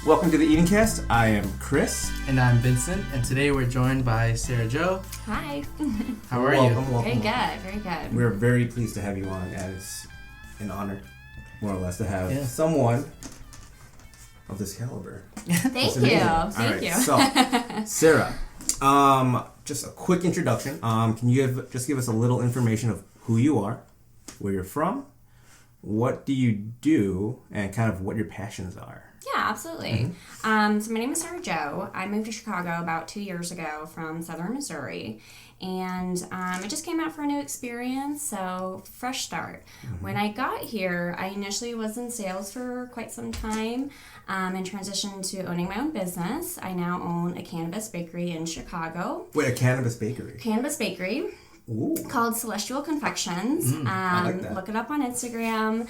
Welcome to the TheEatingCast. I am Chris. And I'm Vincent, and today we're joined by Sarah Jo. Hi. How are you? Welcome. Very good, very good. We're very pleased to have you on, as an honor, more or less, to have someone of this caliber. Thank you. Thank you. So, Sarah, just a quick introduction. Can you give us a little information of who you are, where you're from, what do you do, and kind of what your passions are? Yeah, absolutely. So my name is Sarah Jo. I moved to Chicago about 2 years ago from southern Missouri. And I just came out for a new experience, so fresh start. When I got here, I initially was in sales for quite some time and transitioned to owning my own business. I now own a cannabis bakery in Chicago. Wait, a cannabis bakery? Cannabis bakery. Ooh. Called Celestial Confections. I like that. Look it up on Instagram.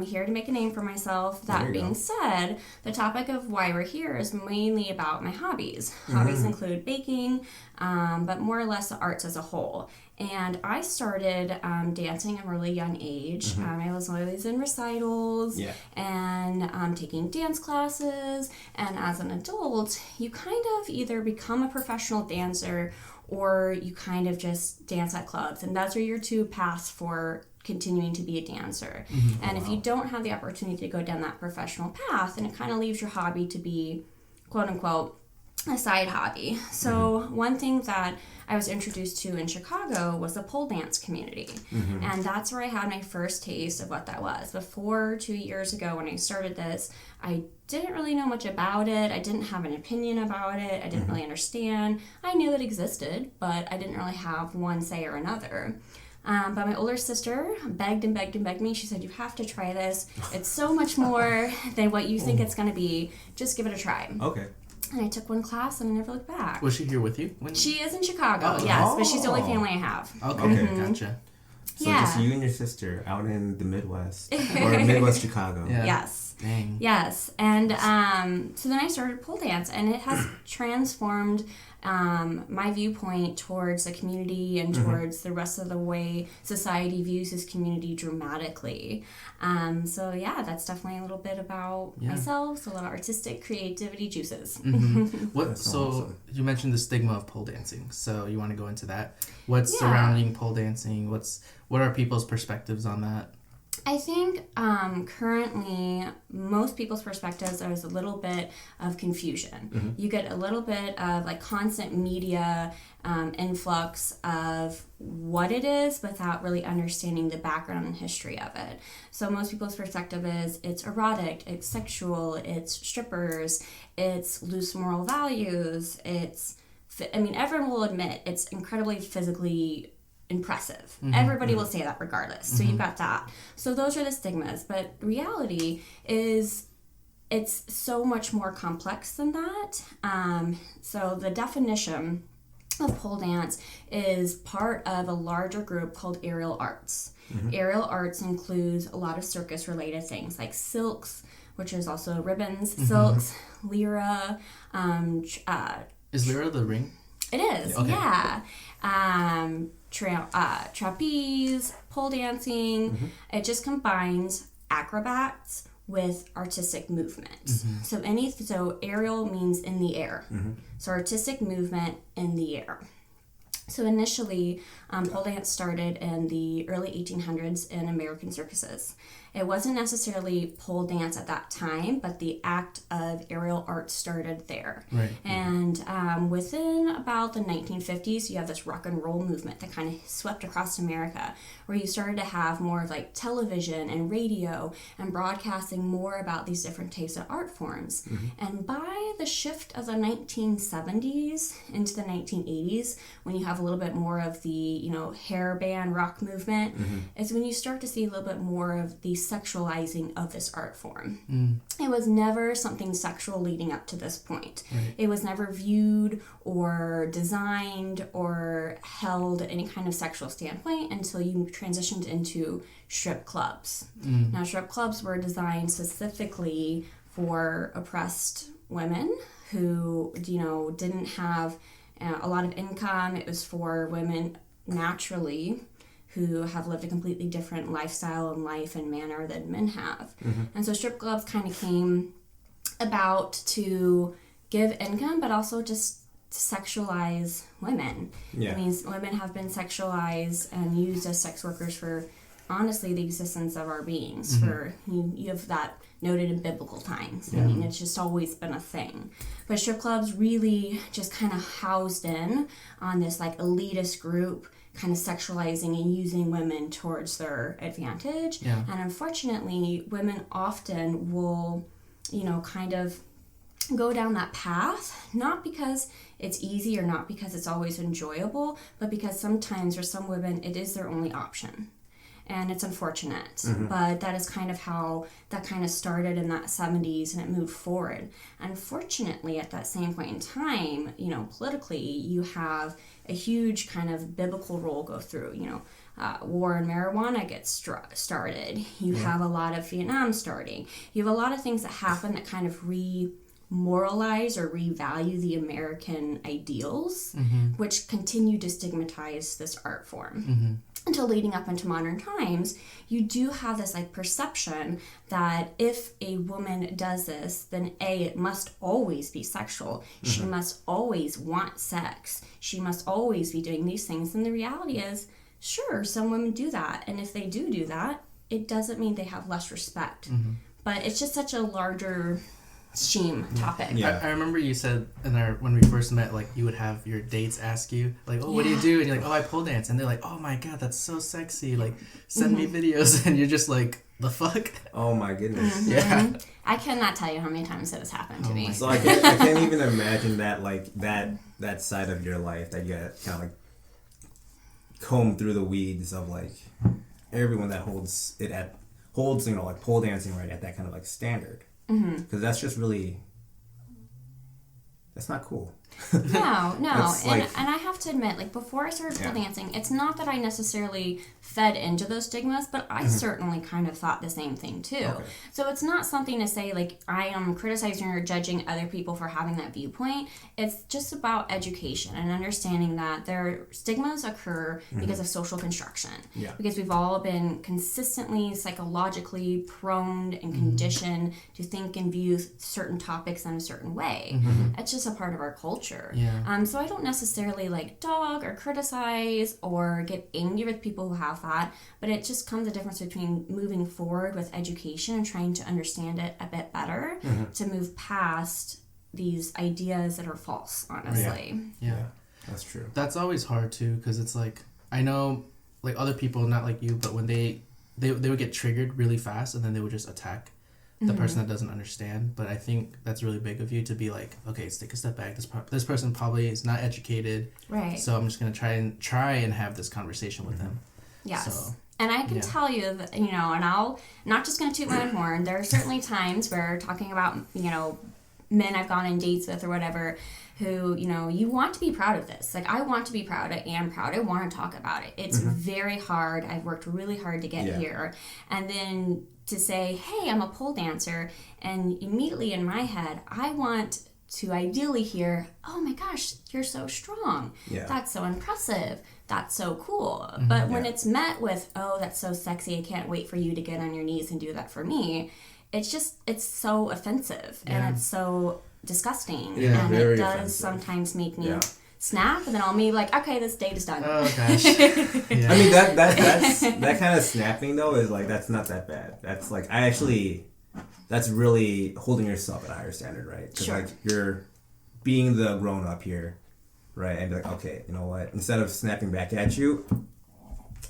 Here to make a name for myself. That being said, the topic of why we're here is mainly about my hobbies. Hobbies include baking, but more or less the arts as a whole. And I started dancing at a really young age. I was always in recitals and taking dance classes. And as an adult, you kind of either become a professional dancer or you kind of just dance at clubs. And those are your two paths for continuing to be a dancer. And if you don't have the opportunity to go down that professional path, then it kind of leaves your hobby to be, quote unquote, a side hobby. So one thing that I was introduced to in Chicago was the pole dance community. And that's where I had my first taste of what that was. Before 2 years ago when I started this, I didn't really know much about it. I didn't have an opinion about it. I didn't really understand. I knew it existed, but I didn't really have one say or another. But my older sister begged and begged and begged me. She said, you have to try this. It's so much more than what you think it's going to be. Just give it a try. Okay. And I took one class and I never looked back. Was she here with you? She is in Chicago, yes, but she's the only family I have. Okay, gotcha. So just you and your sister out in the Midwest, or Midwest Chicago. Yeah. Yes. Dang. Yes. And so then I started pole dance, and it has transformed my viewpoint towards the community and towards the rest of the way society views this community dramatically. So yeah, that's definitely a little bit about myself, so a little artistic creativity juices. Awesome. You mentioned the stigma of pole dancing, so you want to go into that? What's surrounding pole dancing? What are people's perspectives on that? I think currently most people's perspectives there's a little bit of confusion. You get a little bit of like constant media influx of what it is without really understanding the background and history of it. So most people's perspective is it's erotic, it's sexual, it's strippers, it's loose moral values, everyone will admit it's incredibly physically impressive. Everybody will say that regardless. So you've got that. So those are the stigmas. But reality is it's so much more complex than that. So the definition of pole dance is part of a larger group called aerial arts. Aerial arts includes a lot of circus related things like silks, which is also ribbons, silks, lyra. Is lyra the ring? It is, yeah. Trapeze, pole dancing. It just combines acrobats with artistic movement. So aerial means in the air. So artistic movement in the air. So initially, pole dance started in the early 1800s in American circuses. It wasn't necessarily pole dance at that time, but the act of aerial art started there. Right. And within about the 1950s, you have this rock and roll movement that kind of swept across America, where you started to have more of like television and radio and broadcasting more about these different types of art forms. And by the shift of the 1970s into the 1980s, when you have a little bit more of the, hair band rock movement, is when you start to see a little bit more of the sexualizing of this art form. It was never something sexual leading up to this point. It was never viewed or designed or held any kind of sexual standpoint until you transitioned into strip clubs. Now, strip clubs were designed specifically for oppressed women who, didn't have a lot of income. It was for women naturally who have lived a completely different lifestyle and life and manner than men have. And so strip clubs kind of came about to give income, but also just to sexualize women. Yeah. I mean, women have been sexualized and used as sex workers for, honestly, the existence of our beings. For you have that noted in biblical times. I mean, it's just always been a thing. But strip clubs really just kind of housed in on this like elitist group, kind of sexualizing and using women towards their advantage. Yeah. And unfortunately, women often will, kind of go down that path, not because it's easy or not because it's always enjoyable, but because sometimes for some women it is their only option. And it's unfortunate, but that is kind of how that kind of started in that 70s and it moved forward. Unfortunately, at that same point in time, politically, you have a huge kind of biblical role go through, war and marijuana gets started. You have a lot of Vietnam starting. You have a lot of things that happen that kind of moralize or revalue the American ideals, which continue to stigmatize this art form. Until leading up into modern times, you do have this like perception that if a woman does this, then it must always be sexual. She must always want sex. She must always be doing these things. And the reality is, sure, some women do that. And if they do that, it doesn't mean they have less respect. But it's just such a larger shame topic. Yeah. I remember you said when we first met, like you would have your dates ask you like, oh, what do you do? And you're like, oh, I pole dance. And they're like, oh my God, that's so sexy. Like send me videos. And you're just like, the fuck? Oh my goodness. Yeah. I cannot tell you how many times that has happened to me. So I can't even imagine that like that side of your life that you kind of like comb through the weeds of like everyone that holds like pole dancing right at that kind of like standard. Because that's just really, that's not cool. No. and like, I have to admit, like before I started pole dancing, it's not that I necessarily fed into those stigmas, but I certainly kind of thought the same thing too. Okay. So it's not something to say like I am criticizing or judging other people for having that viewpoint. It's just about education and understanding that their stigmas occur because of social construction. Yeah. Because we've all been consistently psychologically prone and conditioned to think and view certain topics in a certain way. It's just a part of our culture. Yeah. So I don't necessarily like dog or criticize or get angry with people who have that, but it just comes a difference between moving forward with education and trying to understand it a bit better to move past these ideas that are false, honestly. Yeah. That's true. That's always hard too, because it's like, I know like other people, not like you, but when they would get triggered really fast and then they would just attack the person that doesn't understand. But I think that's really big of you to be like, okay, let's take a step back. This person probably is not educated, right? So I'm just gonna try and have this conversation with them. Yes. So, and I can tell you that, and I'm not just going to toot my own horn. There are certainly times where talking about, men I've gone on dates with or whatever, who, you want to be proud of this. Like, I want to be proud. I am proud. I want to talk about it. It's very hard. I've worked really hard to get here. And then to say, hey, I'm a pole dancer. And immediately in my head, I want to ideally hear, oh my gosh, you're so strong. Yeah. That's so impressive. That's so cool. But when it's met with, oh, that's so sexy, I can't wait for you to get on your knees and do that for me, it's so offensive and it's so disgusting. Yeah, and it does offensive. Sometimes make me snap, and then I'll be like, okay, this date is done. Oh gosh. I mean that kind of snapping though is like, that's not that bad. That's like, that's really holding yourself at a higher standard, right? Because like you're being the grown up here, right? And be like, okay, you know what? Instead of snapping back at you,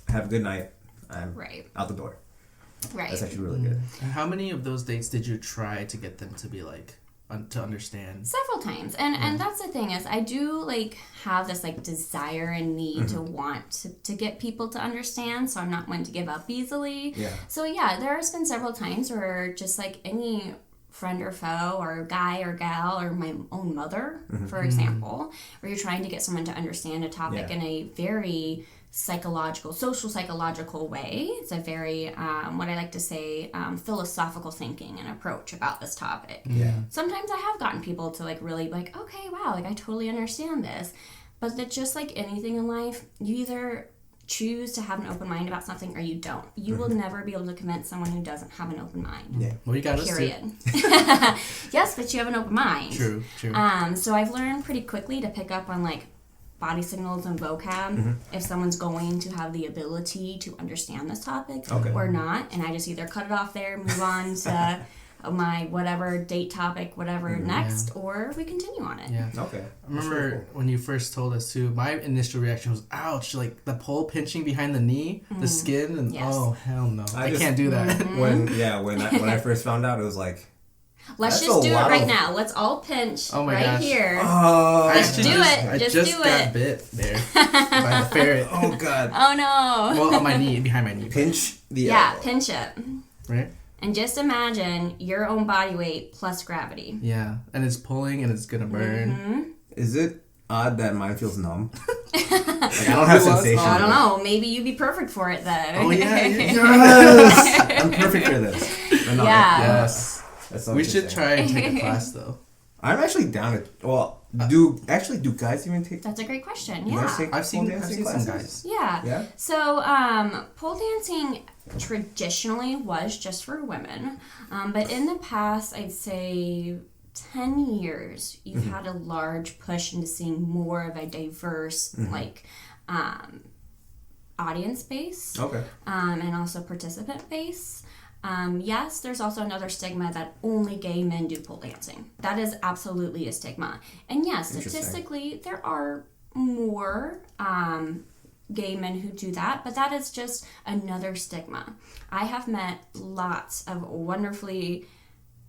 have a good night. I'm out the door. Right. That's actually really good. And how many of those dates did you try to get them to be like to understand? Several times, and that's the thing is, I do like have this like desire and need to want to get people to understand, so I'm not one to give up easily. Yeah. So there has been several times where just like any friend or foe or guy or gal or my own mother, for example, where you're trying to get someone to understand a topic in a very social psychological way. It's a very what I like to say philosophical thinking and approach about this topic. Sometimes I have gotten people to like really like, okay, wow, like I totally understand this, but that just like anything in life, you either choose to have an open mind about something or you don't. You will never be able to convince someone who doesn't have an open mind. Yeah. Well, you got us Period. Yes, but you have an open mind. True. So I've learned pretty quickly to pick up on like body signals and vocab if someone's going to have the ability to understand this topic or not, and I just either cut it off there, move on to my whatever date topic, whatever next, or we continue on it. Yeah. Okay. I remember when you first told us too, my initial reaction was, ouch, like the pole pinching behind the knee, the skin, and oh, hell no. I can't do that. When I first found out, it was like, let's just do it right now. Let's all pinch right here. Just do it. I just just do got it. bit there by the ferret. Oh, God. Oh, no. Well, on my knee, behind my knee. Pinch the elbow. Pinch it. Right? And just imagine your own body weight plus gravity. Yeah. And it's pulling and it's going to burn. Is it odd that mine feels numb? Like, I don't have sensation. I don't know. Maybe you'd be perfect for it then. Oh, yeah. Yes! I'm perfect for this. No, Yes. That's so We should try and take a class, though. I'm actually down to... Well, do guys even take... That's a great question. You guys Yeah. take I've seen dancing some classes? guys. Yeah. Yeah? So, pole dancing traditionally was just for women. But in the past, I'd say 10 years, you've had a large push into seeing more of a diverse, audience base. Okay. And also participant base. Yes, there's also another stigma that only gay men do pole dancing. That is absolutely a stigma. And yes, statistically, there are more gay men who do that, but that is just another stigma. I have met lots of wonderfully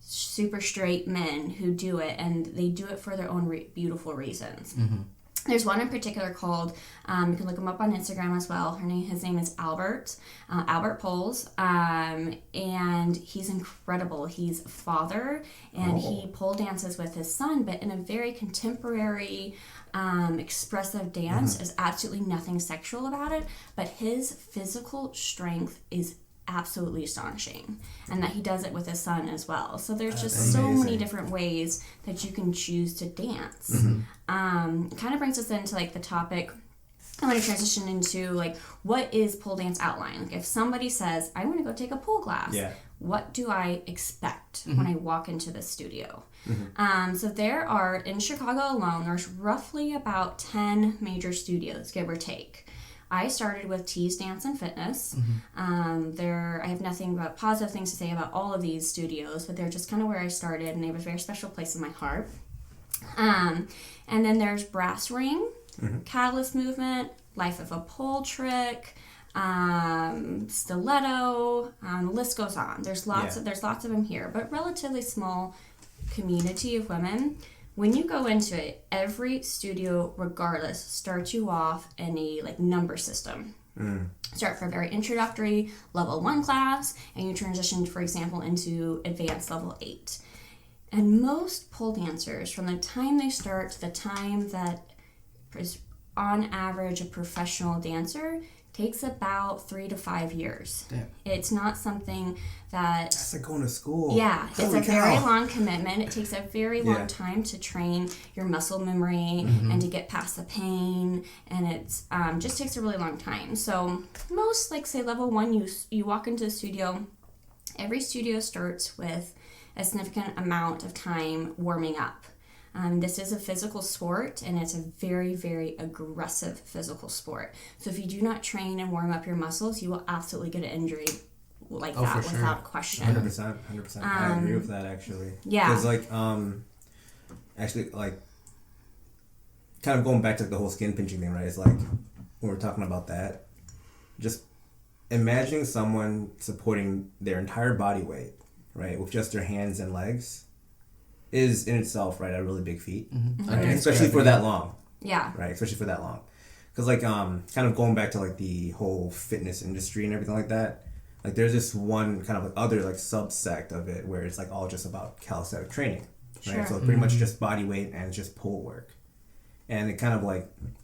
super straight men who do it, and they do it for their own beautiful reasons. There's one in particular called, you can look him up on Instagram as well. His name is Albert Poles, and he's incredible. He's a father, and he pole dances with his son, but in a very contemporary, expressive dance. There's absolutely nothing sexual about it, but his physical strength is absolutely astonishing, and that he does it with his son as well. So there's just so many different ways that you can choose to dance. It kind of brings us into like the topic I want to transition into, like, what is pole dance outline? Like, if somebody says, I want to go take a pole class, what do I expect when I walk into the studio? So there are, in Chicago alone, there's roughly about 10 major studios, give or take. I started with Tees Dance and Fitness. I have nothing but positive things to say about all of these studios, but they're just kind of where I started, and they have a very special place in my heart. And then there's Brass Ring, Catalyst Movement, Life of a Pole Trick, Stiletto. The list goes on. There's lots of them here, but relatively small community of women. When you go into it, every studio, regardless, starts you off in a number system. Start for a very introductory level 1 class, and you transition, for example, into advanced level 8. And most pole dancers, from the time they start to the time that is on average a professional dancer, takes about 3 to 5 years. Damn. It's not something that... That's like going to school. Yeah, Holy it's a cow. very long commitment. It takes a very long time to train your muscle memory and to get past the pain, and it's just takes a really long time. So most, say level 1, you walk into the studio. Every studio starts with a significant amount of time warming up. This is a physical sport, and it's a very, very aggressive physical sport. So if you do not train and warm up your muscles, you will absolutely get an injury that without question. 100%. I agree with that, actually. Yeah. Because, kind of going back to the whole skin pinching thing, right? It's like, when we're talking about that, just imagining someone supporting their entire body weight, right, with just their hands and legs, is in itself, right, a really big feat, right? Especially for that long. Yeah. Right, especially for that long. Because, kind of going back to, the whole fitness industry and everything like that, there's this one kind of other, subsect of it where it's, all just about calisthenic training, right? Sure. So it's pretty much just body weight and it's just pole work. And it kind of,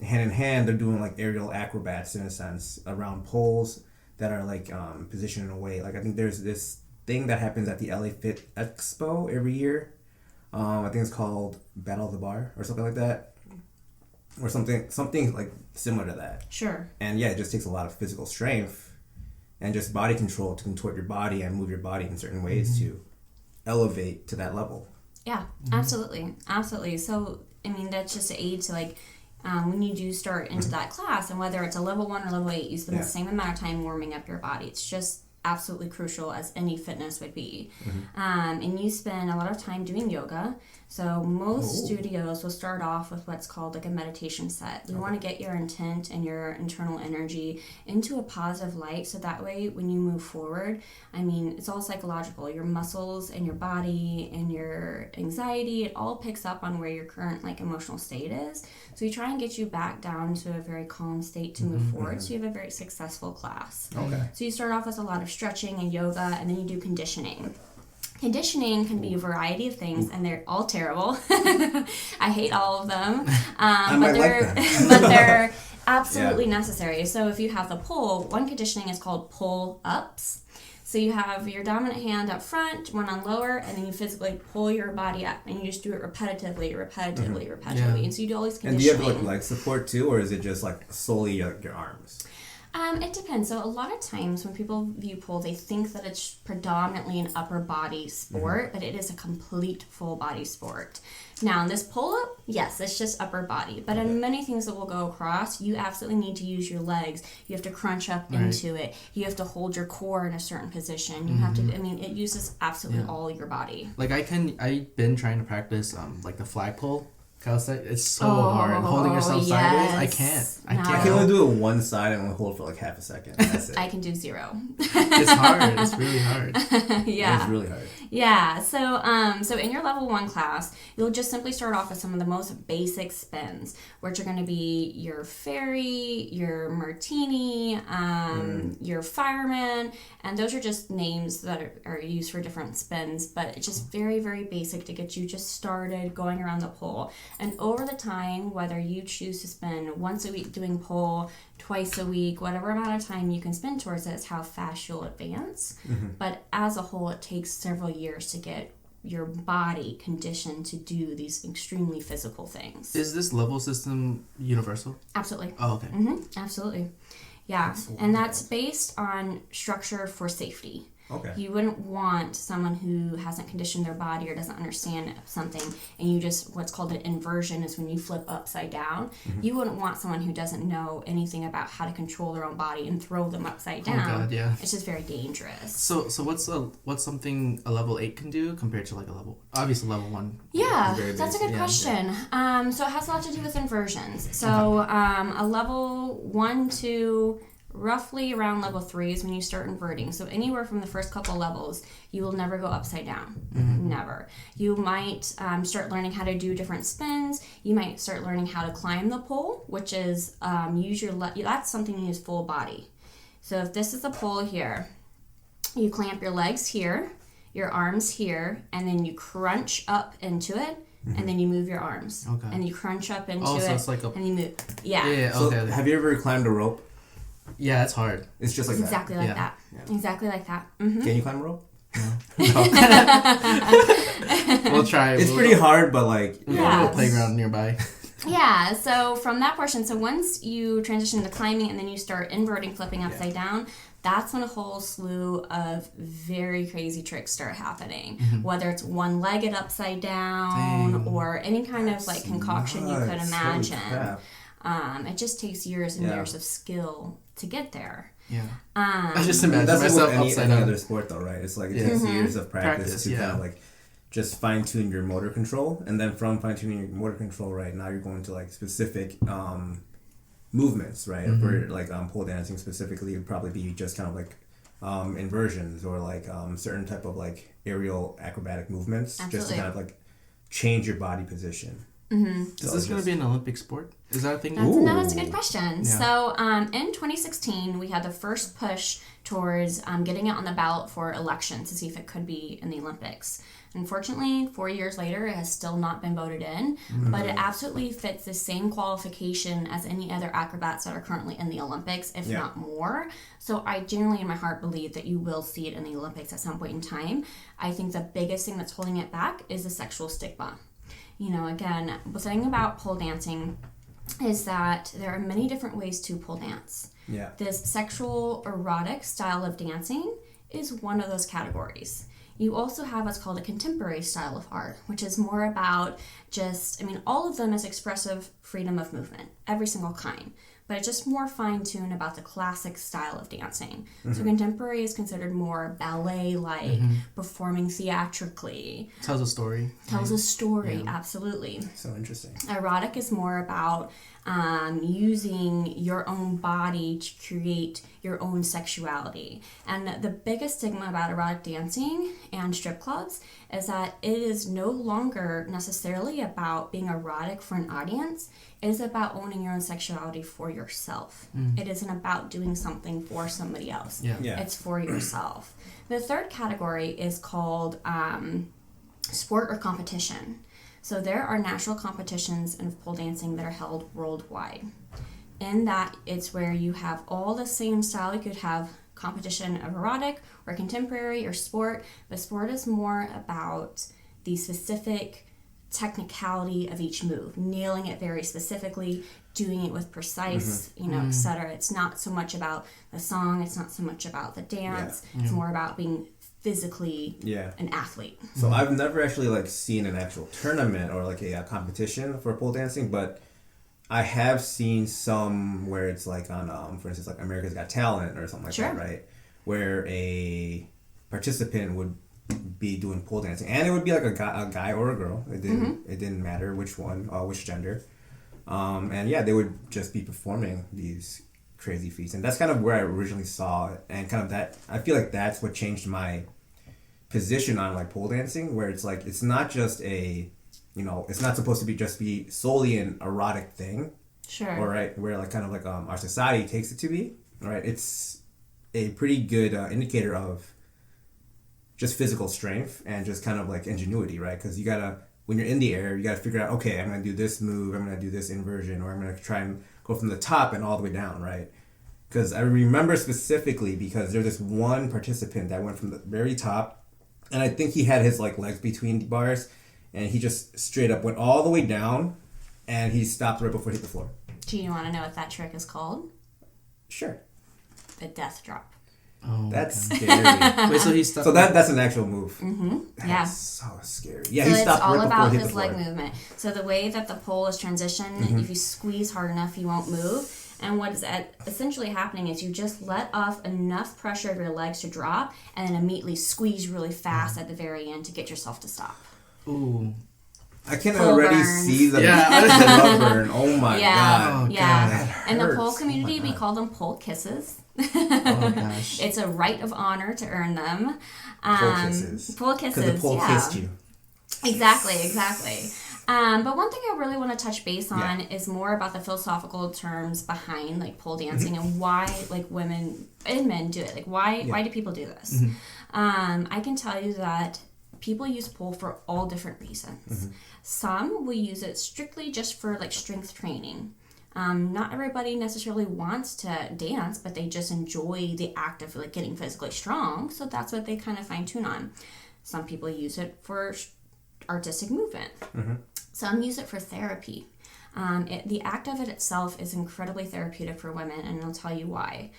hand in hand, they're doing, aerial acrobats, in a sense, around poles that are, positioned in a way. I think there's this thing that happens at the LA Fit Expo every year. I think it's called Battle of the Bar or something like that. or something like similar to that. Sure. And yeah, it just takes a lot of physical strength and just body control to contort your body and move your body in certain ways to elevate to that level. Yeah, absolutely. So, I mean, that's just to aid to like when you do start into that class, and whether it's a level 1 or level 8, you spend the same amount of time warming up your body. It's just absolutely crucial as any fitness would be. And you spend a lot of time doing yoga. So most studios will start off with what's called like a meditation set. You want to get your intent and your internal energy into a positive light, so that way when you move forward, I mean, it's all psychological. Your muscles and your body and your anxiety, it all picks up on where your current like emotional state is. So we try and get you back down to a very calm state to move forward, so you have a very successful class. Okay. So you start off with a lot of stretching and yoga, and then you do conditioning. Conditioning can be a variety of things, and they're all terrible. I hate all of them, but they're absolutely necessary. So if you have the pull, one conditioning is called pull-ups. So you have your dominant hand up front, one on lower, and then you physically pull your body up, and you just do it repetitively. Yeah. And so you do all these conditioning. And do you have like leg support too, or is it just like solely your arms? It depends. So a lot of times when people view pull, they think that it's predominantly an upper body sport, but it is a complete full body sport. Now, in this pull-up, yes, it's just upper body. But in many things that will go across, you absolutely need to use your legs. You have to crunch up into it. You have to hold your core in a certain position. You have to, I mean, it uses absolutely all your body. Like I've been trying to practice like the flagpole. It's so hard. Holding yourself sideways, I can't. I can only do it one side and only hold for like half a second. That's it. I can do 0. It's hard. It's really hard. Yeah. It's really hard. Yeah. So in your level 1 class, you'll just simply start off with some of the most basic spins, which are going to be your fairy, your martini, your fireman, and those are just names that are used for different spins, but it's just very, very basic to get you just started going around the pole. And over the time, whether you choose to spend once a week doing pole, twice a week, whatever amount of time you can spend towards it is how fast you'll advance. But as a whole, it takes several years to get your body conditioned to do these extremely physical things. Is this level system universal? Absolutely. Oh, okay. Absolutely. Yeah. And that's based on structure for safety. Okay. You wouldn't want someone who hasn't conditioned their body or doesn't understand something, and you just, what's called an inversion is when you flip upside down. You wouldn't want someone who doesn't know anything about how to control their own body and throw them upside down. Oh God, yeah. It's just very dangerous. So what's something a level 8 can do compared to like obviously level 1? Yeah, that's a good question. So it has a lot to do with inversions. So a level 1 to roughly around level 3 is when you start inverting. So anywhere from the first couple levels, you will never go upside down. Never. You might start learning how to do different spins. You might start learning how to climb the pole, which is use your that's something you use full body. So if this is the pole here, you clamp your legs here, your arms here, and then you crunch up into it. And then you move your arms. Okay. And you crunch up into it. So it's like and you move. Yeah. Yeah. So Okay. have you ever climbed a rope? Yeah, it's hard. It's just like exactly that. Like that. Yeah. Exactly like that. Can you climb a rope? No. We'll try. It's pretty hard, but like we have a playground nearby. Yeah, so from that portion, so once you transition to climbing and then you start inverting, flipping upside down, that's when a whole slew of very crazy tricks start happening. Whether it's one-legged upside down or any kind of like concoction you could imagine. It just takes years and years of skill to get there. Yeah. I just imagine that's myself like upside any down. other sport though, right? It's like it takes years of practice to kind of like just fine tune your motor control, and then from fine tuning your motor control, right, now you're going to like specific movements, right? For like pole dancing specifically, it would probably be just kind of like inversions or like certain type of like aerial acrobatic movements, just to kind of like change your body position. Is this going to be an Olympic sport? Is that a thing? That's a good question. Yeah. So in 2016, we had the first push towards getting it on the ballot for elections to see if it could be in the Olympics. Unfortunately, 4 years later, it has still not been voted in, but it absolutely fits the same qualification as any other acrobats that are currently in the Olympics, if not more. So I genuinely, in my heart, believe that you will see it in the Olympics at some point in time. I think the biggest thing that's holding it back is the sexual stigma. You know, again, the thing about pole dancing is that there are many different ways to pole dance. Yeah. This sexual erotic style of dancing is one of those categories. You also have what's called a contemporary style of art, which is more about all of them is expressive freedom of movement, every single kind, but it's just more fine-tuned about the classic style of dancing. So contemporary is considered more ballet-like, performing theatrically. Tells a story. Absolutely. So interesting. Erotic is more about using your own body to create your own sexuality. And the biggest stigma about erotic dancing and strip clubs is that it is no longer necessarily about being erotic for an audience. It is about owning your own sexuality for yourself. It isn't about doing something for somebody else. Yeah. It's for yourself. The third category is called sport or competition. So there are national competitions in pole dancing that are held worldwide. In that, it's where you have all the same style. You could have competition of erotic or contemporary or sport, but sport is more about the specific technicality of each move, nailing it very specifically, doing it with precise, etc. It's not so much about the song, it's not so much about the dance, it's more about being physically an athlete. So I've never actually seen an actual tournament or a competition for pole dancing, but I have seen some where it's on for instance America's Got Talent or something like that, right? Where a participant would be doing pole dancing, and it would be a guy or a girl. It didn't matter which one, which gender, and they would just be performing these crazy feats, and that's kind of where I originally saw it, and kind of that I feel like that's what changed my position on pole dancing, where it's it's not just it's not supposed to be solely an erotic thing, or where our society takes it to be, right? It's a pretty good indicator of just physical strength and just kind of ingenuity, right? Because you gotta, when you're in the air, you gotta figure out, okay, I'm gonna do this move, I'm gonna do this inversion, or I'm gonna try and go from the top and all the way down, right? Because I remember specifically because there's this one participant that went from the very top, and I think he had his legs between the bars, and he just straight up went all the way down, and he stopped right before he hit the floor. Do you want to know what that trick is called? Sure. The death drop. Oh, that's scary. Wait, so he stopped. So that's an actual move. That's so scary. Yeah, so he stopped it's all right about before he hit his the floor. leg movement. So the way that the pole is transitioned, if you squeeze hard enough, you won't move. And what is essentially happening is you just let off enough pressure of your legs to drop, and then immediately squeeze really fast at the very end to get yourself to stop. Ooh. I can Pole already burns. see the blood burn. Oh my god. Yeah. In the pole hurts. community, Oh my we God. call them pole kisses. Oh gosh. It's a right of honor to earn them. Pole kisses. Pole kisses. Because the pole kissed you. Exactly. But one thing I really want to touch base on is more about the philosophical terms behind pole dancing and why women and men do it. Why do people do this? I can tell you that people use pole for all different reasons. Some will use it strictly just for strength training. Not everybody necessarily wants to dance, but they just enjoy the act of getting physically strong, so that's what they kind of fine tune on. Some people use it for artistic movement. Some use it for therapy. The act of it itself is incredibly therapeutic for women, and I'll tell you why.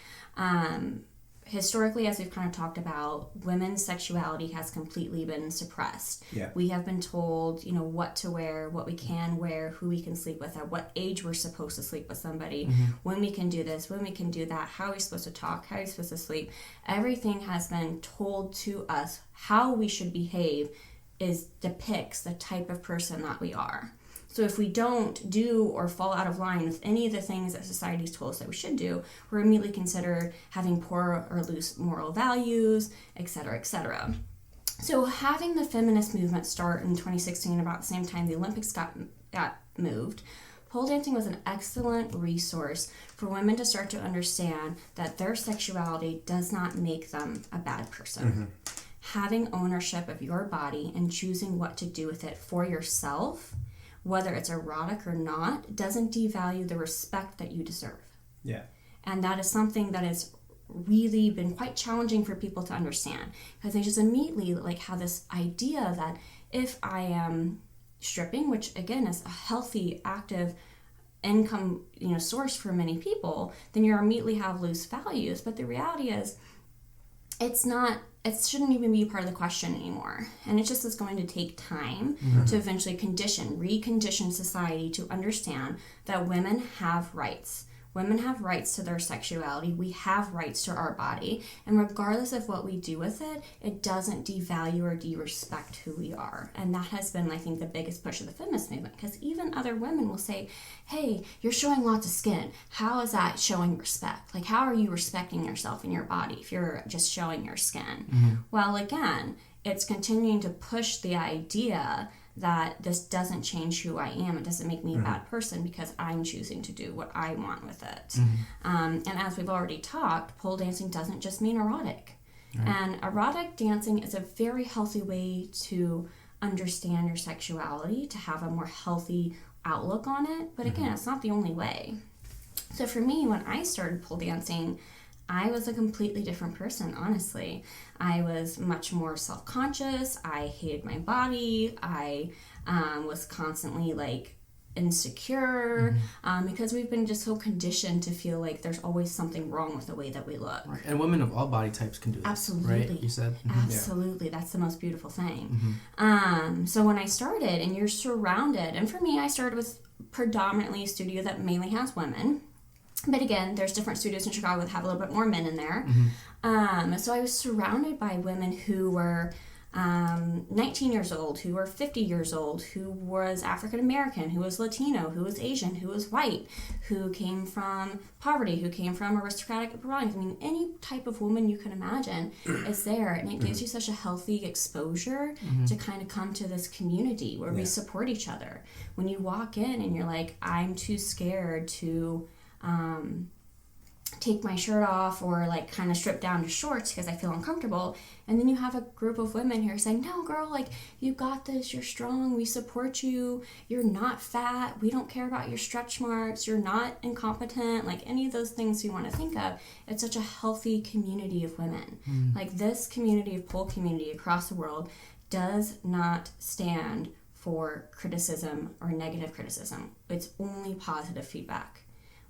Historically, as we've kind of talked about, women's sexuality has completely been suppressed. Yeah. We have been told, what to wear, what we can wear, who we can sleep with, at what age we're supposed to sleep with somebody, when we can do this, when we can do that, how are we supposed to talk, how are we supposed to sleep. Everything has been told to us. How we should behave depicts the type of person that we are. So if we don't do or fall out of line with any of the things that society's told us that we should do, we're immediately considered having poor or loose moral values, etc., etc. So having the feminist movement start in 2016, about the same time the Olympics got moved, pole dancing was an excellent resource for women to start to understand that their sexuality does not make them a bad person. Having ownership of your body and choosing what to do with it for yourself, whether it's erotic or not, doesn't devalue the respect that you deserve. Yeah. And that is something that has really been quite challenging for people to understand, because they just immediately have this idea that if I am stripping, which again is a healthy, active income, source for many people, then you immediately have loose values. But the reality is, it shouldn't even be part of the question anymore. And it just is going to take time to eventually recondition society to understand that women have rights. Women have rights to their sexuality. We have rights to our body. And regardless of what we do with it, it doesn't devalue or de-respect who we are. And that has been, I think, the biggest push of the feminist movement. Because even other women will say, hey, you're showing lots of skin. How is that showing respect? Like, how are you respecting yourself and your body if you're just showing your skin? Well, again, it's continuing to push the idea that this doesn't change who I am. It doesn't make me a bad person because I'm choosing to do what I want with it. And as we've already talked, pole dancing doesn't just mean erotic. Right. And erotic dancing is a very healthy way to understand your sexuality, to have a more healthy outlook on it. But again, it's not the only way. So for me, when I started pole dancing, I was a completely different person, honestly. I was much more self-conscious. I hated my body. I was constantly insecure because we've been just so conditioned to feel like there's always something wrong with the way that we look. Right. And women of all body types can do that. Absolutely. Right? You said? Absolutely. That's the most beautiful thing. So when I started, and you're surrounded, and for me, I started with predominantly a studio that mainly has women. But again, there's different studios in Chicago that have a little bit more men in there. So I was surrounded by women who were 19 years old, who were 50 years old, who was African American, who was Latino, who was Asian, who was white, who came from poverty, who came from aristocratic upbringings. I mean, any type of woman you can imagine is there. And it gives you such a healthy exposure to kind of come to this community where we support each other. When you walk in and you're like, I'm too scared to take my shirt off or kind of strip down to shorts because I feel uncomfortable, and then you have a group of women here saying, no girl, you got this, you're strong, we support you, you're not fat, we don't care about your stretch marks, you're not incompetent, any of those things you want to think of. It's such a healthy community of women. This community of pole community across the world does not stand for criticism or negative criticism. It's only positive feedback.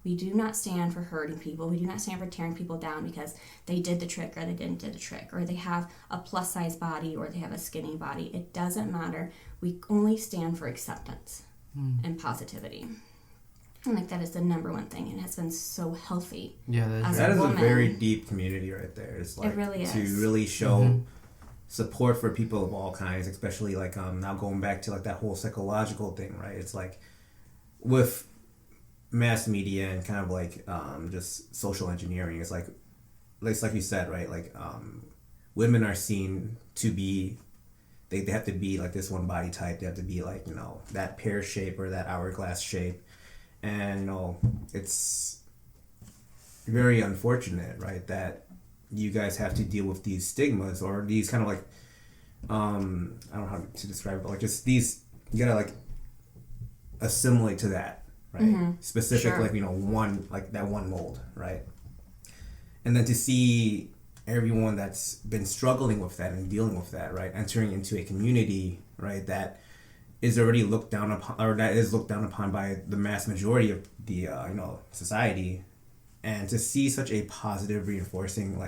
We do not stand for hurting people. We do not stand for tearing people down because they did the trick or they didn't do the trick, or they have a plus size body or they have a skinny body. It doesn't matter. We only stand for acceptance and positivity. And that is the number one thing, and has been so healthy. Yeah, that is a very deep community right there. It's it really is. To really show support for people of all kinds, especially now going back to that whole psychological thing, right? It's with mass media and kind of just social engineering, it's like you said, right? Women are seen to be, they have to be this one body type. They have to be that pear shape or that hourglass shape, and it's very unfortunate, right, that you guys have to deal with these stigmas or these kind of I don't know how to describe it, but just these, you gotta assimilate to that. Right? Specific, sure. One, that one mold, right? And then to see everyone that's been struggling with that and dealing with that, right? Entering into a community, right, that is already looked down upon, or that is looked down upon by the mass majority of the, society. And to see such a positive, reinforcing,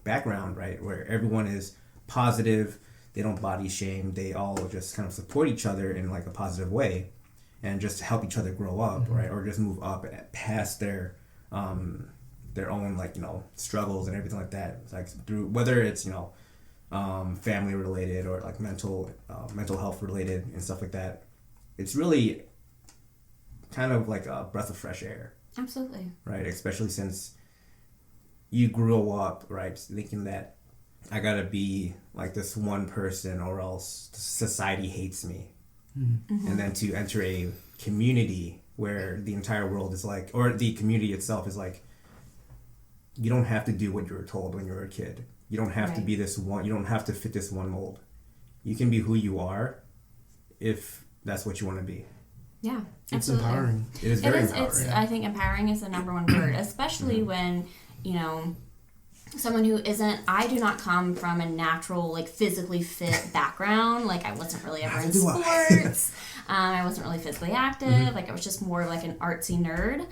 background, right? Where everyone is positive, they don't body shame, they all just kind of support each other in, a positive way. And just help each other grow up, right? Or just move up past their own struggles and everything like that. Through whether it's family related or mental health related and stuff like that. It's really kind of like a breath of fresh air. Absolutely. Right, especially since you grew up, right, thinking that I gotta be this one person or else society hates me. And then to enter a community where the entire world is or the community itself is you don't have to do what you were told when you were a kid. You don't have to be this one. You don't have to fit this one mold. You can be who you are if that's what you want to be. Yeah, it's empowering. It is very empowering. I think empowering is the number one word, especially when, someone who isn't, I do not come from a natural, physically fit background. I wasn't really ever in sports. I wasn't really physically active. Like I was just more like an artsy nerd.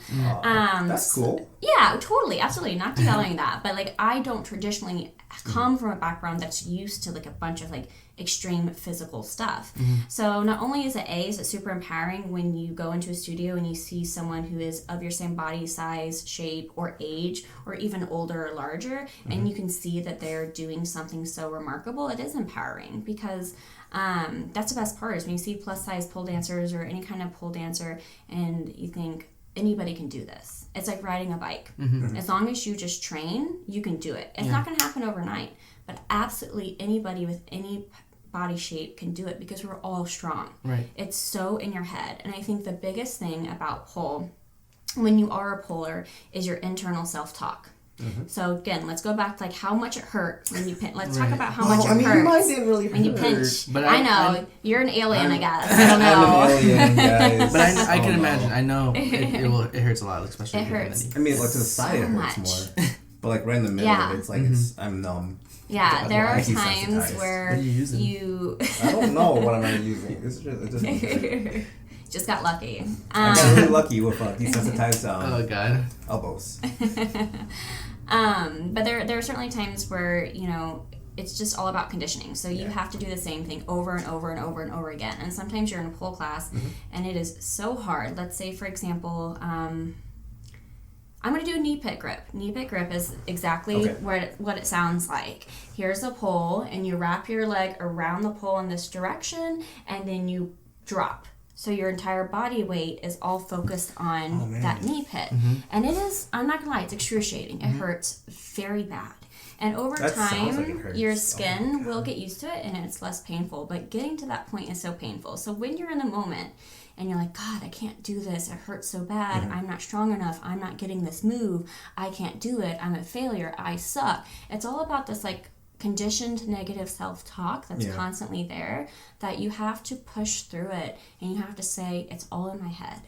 That's cool. Yeah, totally, absolutely. Not devaluing that, but like I don't traditionally come from a background that's used to like a bunch of like extreme physical stuff. So not only is it super empowering when you go into a studio and you see someone who is of your same body size, shape, or age, or even older or larger, and you can see that they're doing something so remarkable. It is empowering because that's the best part is when you see plus size pole dancers or any kind of pole dancer and you think anybody can do this. It's like riding a bike. As long as you just train, you can do it. It's not going to happen overnight, but absolutely anybody with any body shape can do it because we're all strong. Right. It's so in your head. And I think the biggest thing about pole, when you are a poler, is your internal self-talk. So again, let's go back to like how much it hurt when you pinch. Let's talk about how much it hurts mine didn't really when you pinch. But I know you're an alien, I guess. I don't know. I'm an alien, guys. But I can imagine. I know it hurts a lot, especially. It hurts. I mean, like to the side, it hurts more. But like right in the middle of it, it's like I'm numb. Yeah, there are times desensitized. where What are you using? I don't know what I'm using. It just just got lucky. I got really lucky with desensitized Oh god. elbows. But there are certainly times where, you know, it's just all about conditioning. So you have to do the same thing over and over and over and over again. And sometimes you're in a pole class and it is so hard. Let's say, for example, I'm going to do a knee pit grip. Knee pit grip is exactly what it sounds like. Here's a pole, and you wrap your leg around the pole in this direction, and then you drop. So your entire body weight is all focused on that knee pit. And it is, I'm not going to lie, it's excruciating. It hurts very bad. And over time, your skin will get used to it, and it's less painful. But getting to that point is so painful. So when you're in the moment, and you're like, God, I can't do this. It hurts so bad. I'm not strong enough. I'm not getting this move. I can't do it. I'm a failure. I suck. It's all about this like conditioned negative self-talk that's constantly there that you have to push through it. And you have to say, it's all in my head.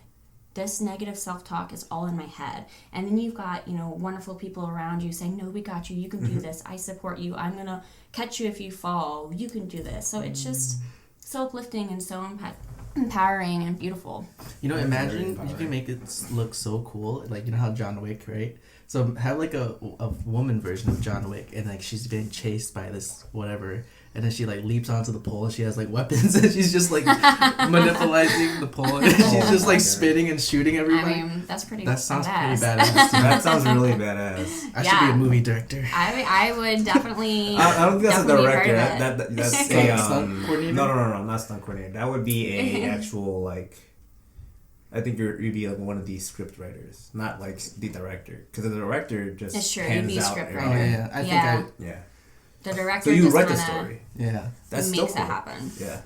This negative self-talk is all in my head. And then you've got, you know, wonderful people around you saying, no, we got you. You can do this. I support you. I'm going to catch you if you fall. You can do this. So it's just so uplifting and so empowering and beautiful. You know, imagine you can make it look so cool, like you know how John Wick, right? So have like a woman version of John Wick, and like she's being chased by this whatever, and then she like leaps onto the pole, and she has like weapons, and she's just like manipulating the pole, and she's just like spitting and shooting everybody. I mean, that sounds badass. pretty badass. That sounds really badass. I should be a movie director. I would definitely. I don't think that's a director. That's a stunt coordinator. No, not stunt coordinator. That would be a actual like. I think you'd be like one of these script writers, not like the director, because the director just hands out. Script writer. Oh yeah, I think The director. So you just write the story. Yeah, that's makes cool. it happen. Yeah.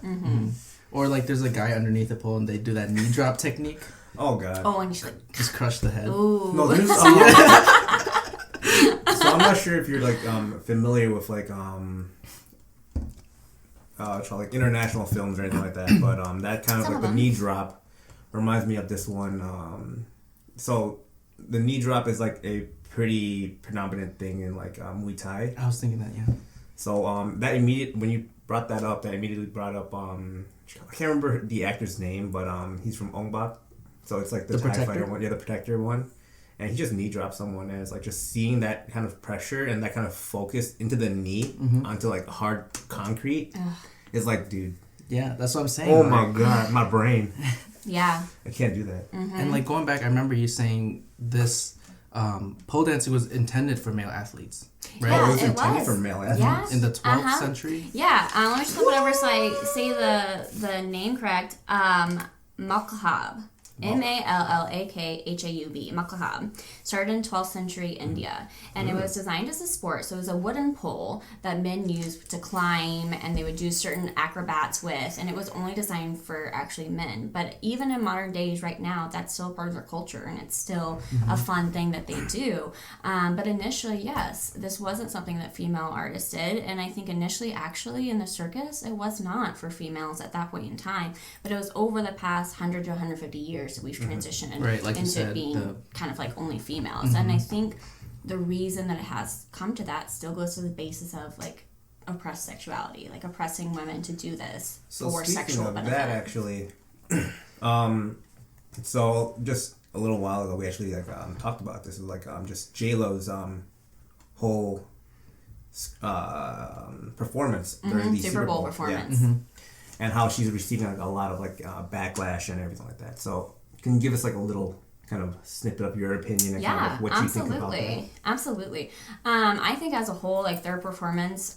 Or like there's a guy underneath the pole, and they do that knee drop technique. Oh god. Oh, and you should Just crush the head. Ooh. No, there's. So I'm not sure if you're like familiar with like like international films or anything like that, but that kind of like the knee drop reminds me of this one. So the knee drop is like a pretty predominant thing in like Muay Thai. I was thinking that, yeah. So when you brought that up, that immediately brought up I can't remember the actor's name, but he's from Ong Bak. So it's like the Thai fighter one, the protector one. And he just knee drops someone, and it's like just seeing that kind of pressure and that kind of focus into the knee onto like hard concrete is like, dude. Yeah, that's what I'm saying. Oh my god, my brain. Yeah. I can't do that. And like going back, I remember you saying this pole dancing was intended for male athletes, right? Yeah, it was intended for male athletes. In the 12th century. Yeah. Let me just flip it over so I say the name correct. Maklhab. Mallakhab. Maklhab. Started in 12th century India. And it was designed as a sport. So it was a wooden pole that men used to climb, and they would do certain acrobats with. And it was only designed for actually men. But even in modern days right now, that's still part of their culture, and it's still a fun thing that they do. But initially, yes, this wasn't something that female artists did. And I think initially, actually, in the circus, it was not for females at that point in time. But it was over the past 100 to 150 years that we've transitioned like into being kind of like only females. And I think the reason that it has come to that still goes to the basis of like oppressed sexuality, like oppressing women to do this for sexual benefit. That actually, So just a little while ago, we actually talked about this. It was just J-Lo's whole performance during the Super Bowl performance. Yeah. And how she's receiving a lot of backlash and everything like that. So can you give us a little kind of snippet of your opinion and kind of what you think about that? Absolutely. I think as a whole, their performance,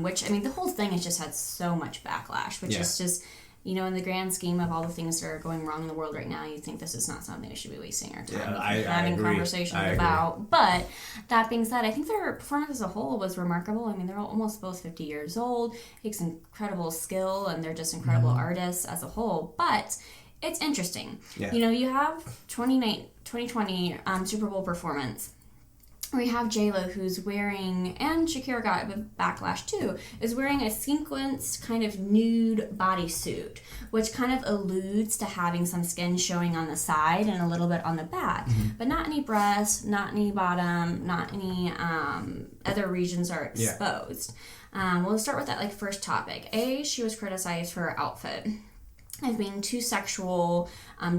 which, I mean, the whole thing has just had so much backlash, which is just, in the grand scheme of all the things that are going wrong in the world right now, you think this is not something we should be wasting our time having conversations about. But that being said, I think their performance as a whole was remarkable. I mean, they're almost both 50 years old. It takes incredible skill, and they're just incredible artists as a whole. But it's interesting. Yeah. You have 2020 Super Bowl performance. We have J-Lo who's wearing, and Shakira got a backlash too, is wearing a sequenced kind of nude bodysuit, which kind of alludes to having some skin showing on the side and a little bit on the back, but not any breasts, not any bottom, not any other regions are exposed. We'll start with that first topic. She was criticized for her outfit as being too sexual,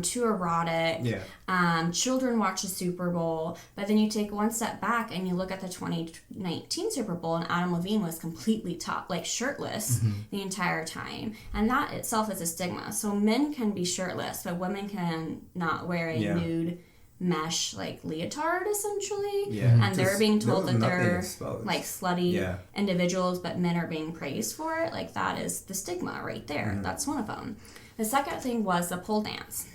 too erotic. Yeah. Children watch the Super Bowl, but then you take one step back and you look at the 2019 Super Bowl, and Adam Levine was completely shirtless the entire time, and that itself is a stigma. So men can be shirtless, but women can not wear a nude mesh leotard essentially, and they're being told that they're slutty individuals, but men are being praised for it. That is the stigma right there. That's one of them. The second thing was the pole dance.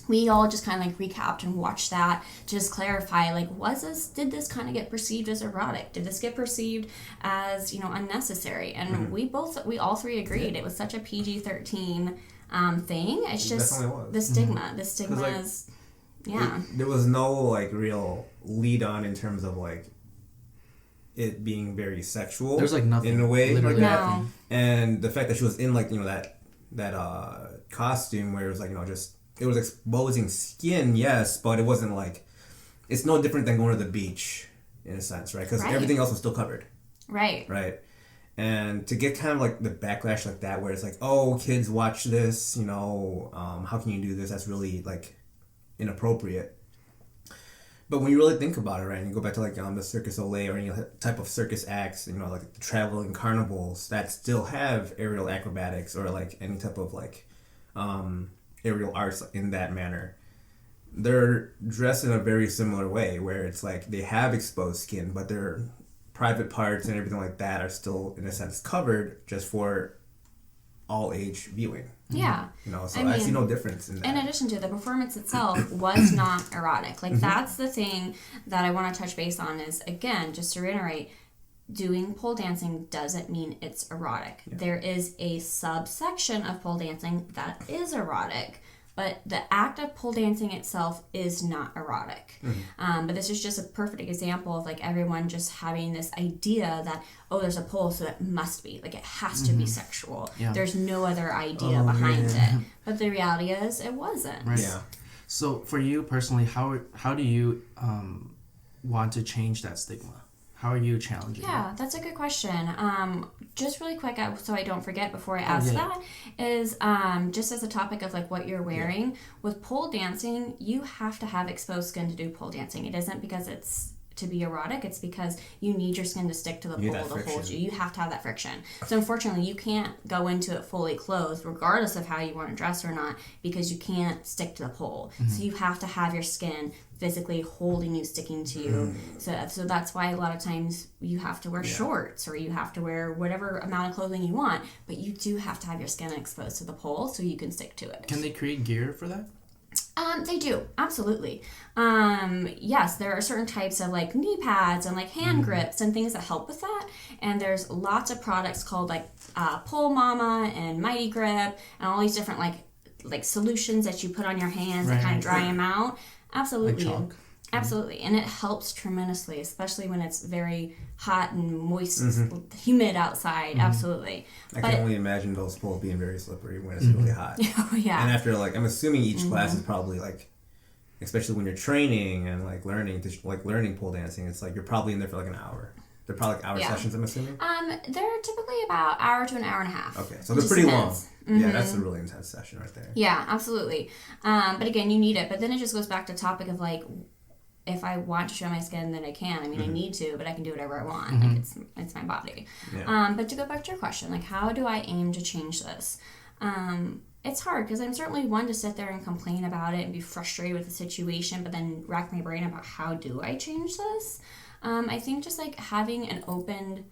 We all just kind of recapped and watched that to just clarify, did this kind of get perceived as erotic? Did this get perceived as, unnecessary? And we all three agreed it was such a PG-13 thing. It's just the stigma. The stigma is, there was no real lead on in terms of it being very sexual. There's nothing in a way literally that, and the fact that she was in that costume where it was just it was exposing skin, yes, but it wasn't it's no different than going to the beach in a sense, right? Because everything else was still covered, right? And to get kind of the backlash that, where it's kids watch this, how can you do this? That's really inappropriate. But when you really think about it, right, and you go back to the Circus Olay or any type of circus acts, the traveling carnivals that still have aerial acrobatics or any type of aerial arts in that manner, they're dressed in a very similar way, where it's they have exposed skin, but their private parts and everything like that are still in a sense covered, just for all age viewing. Yeah. So I see no difference in that. In addition to the performance itself was not erotic. That's the thing that I want to touch base on is, again, just to reiterate, doing pole dancing doesn't mean it's erotic. Yeah. There is a subsection of pole dancing that is erotic, but the act of pole dancing itself is not erotic. But this is just a perfect example of everyone just having this idea that, there's a pole, so it must be it has to be sexual. Yeah. There's no other idea behind it. But the reality is it wasn't. Right. Yeah. So for you personally, how do you want to change that stigma? How are you challenging it? That's a good question. Just really quick, so I don't forget before I ask that, is just as a topic of what you're wearing, with pole dancing, you have to have exposed skin to do pole dancing. It isn't because it's to be erotic, it's because you need your skin to stick to the pole to hold you. You have to have that friction. So unfortunately, you can't go into it fully clothed, regardless of how you want to dress or not, because you can't stick to the pole. So you have to have your skin physically holding you, sticking to you. So that's why a lot of times you have to wear shorts, or you have to wear whatever amount of clothing you want, but you do have to have your skin exposed to the pole so you can stick to it. Can they create gear for that? They do, absolutely. Yes, there are certain types of knee pads and hand grips and things that help with that. And there's lots of products called Pole Mama and Mighty Grip and all these different solutions that you put on your hands that kind of dry them out. Absolutely. Chalk. Absolutely. And it helps tremendously, especially when it's very hot and moist, humid outside. Absolutely. I can only imagine those poles being very slippery when it's really hot. Oh, yeah. And after, I'm assuming each class is probably, especially when you're training and, learning pole dancing, it's, you're probably in there for, an hour. They're probably like hour sessions, I'm assuming? They're typically about hour to an hour and a half. Okay, so they're pretty long. Yeah, that's a really intense session right there. Yeah, absolutely. But again, you need it. But then it just goes back to the topic of like, if I want to show my skin, then I can. I mean, I need to, but I can do whatever I want. Like it's my body. Yeah. But to go back to your question, like, how do I aim to change this? It's hard because I'm certainly one to sit there and complain about it and be frustrated with the situation, but then rack my brain about how do I change this? I think just like having an open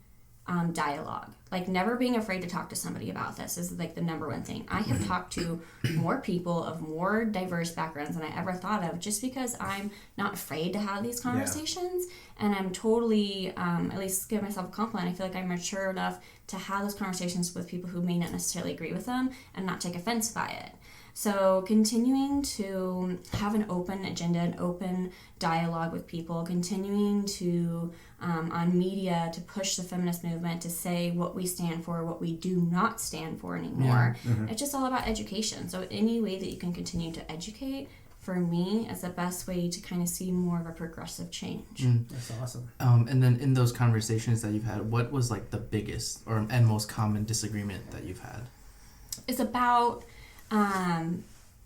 dialogue, like never being afraid to talk to somebody about this is like the number one thing. I have talked to more people of more diverse backgrounds than I ever thought of, just because I'm not afraid to have these conversations. And I'm totally, at least give myself a compliment, I feel like I'm mature enough to have those conversations with people who may not necessarily agree with them and not take offense by it. So continuing to have an open agenda, an open dialogue with people, continuing to, on media, to push the feminist movement, to say what we stand for, what we do not stand for anymore. It's just all about education. So any way that you can continue to educate, for me, is the best way to kind of see more of a progressive change. That's awesome. And then in those conversations that you've had, what was like the biggest and most common disagreement that you've had? It's about...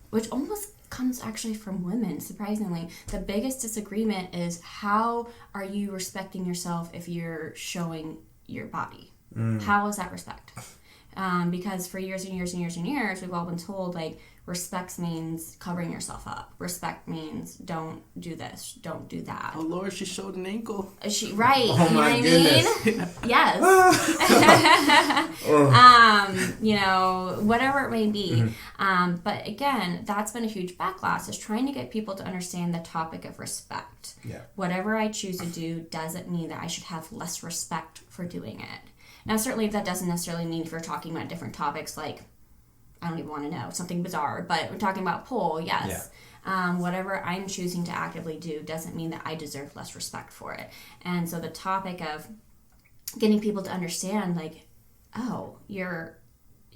which almost comes actually from women, surprisingly. The biggest disagreement is, how are you respecting yourself if you're showing your body? How is that respect? Because for years and years and years and years, we've all been told, like, respect means covering yourself up. Respect means don't do this, don't do that. Oh Lord, she showed an ankle. Right. Oh my goodness. Yes. You know, whatever it may be. But again, that's been a huge backlash, is trying to get people to understand the topic of respect. Yeah. Whatever I choose to do doesn't mean that I should have less respect for doing it. Now, certainly that doesn't necessarily mean if you're talking about different topics, like, I don't even want to know, something bizarre, but we're talking about pole, yes. Yeah. Whatever I'm choosing to actively do doesn't mean that I deserve less respect for it. And so the topic of getting people to understand, like, oh, you're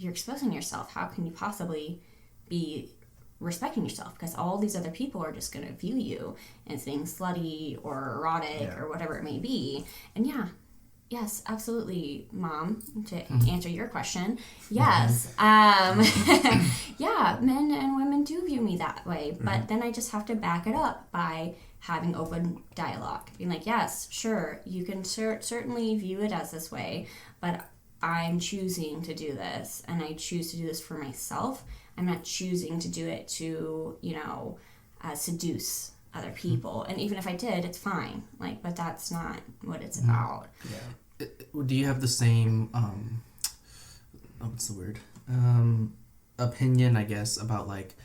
exposing yourself. How can you possibly be respecting yourself? Because all these other people are just going to view you as being slutty or erotic or whatever it may be. And yes, absolutely, Mom, to answer your question. Yes. Yeah, men and women do view me that way. But then I just have to back it up by having open dialogue. Being like, yes, sure, you can certainly view it as this way, but I'm choosing to do this, and I choose to do this for myself. I'm not choosing to do it to, seduce other people. And even if I did, it's fine. Like, but that's not what it's about. Yeah. Do you have the same what's the word? Opinion, I guess, about like